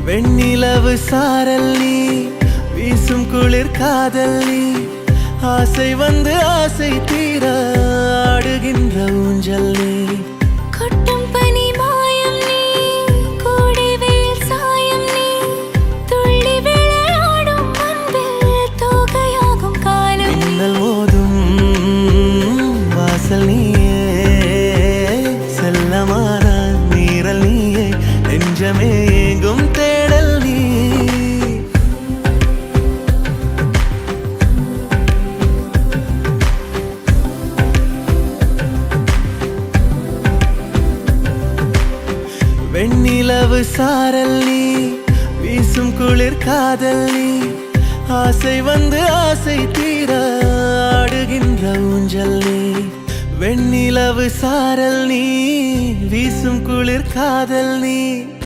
வெண்ணிலவு சாரல் நீ வீசும் குளிர் காதல் நீ ஆசை வந்து ஆசை தீர ஆடுகின்ற ஊஞ்சல் நீ கொட்டும் பனி மாயம் நீ கோடை வெயில் சாயம் நீ துள்ளி விளையாடும் அன்பில் தோகையாகும் காலம் நீ மின்னல் மோதும் வாசல் நீயே செல்லமான நீரல் நீயே நெஞ்சமே ஏங்கும் தேடல் நீ வெண்ணிலவு சாரல் நீ வீசும் குளிர் காதல் நீ ஆசை வந்து ஆசை தீர ஆடுகின்ற ஊஞ்சல் நீ வெண்ணிலவு சாரல் நீ வீசும் குளிர் காதல் நீ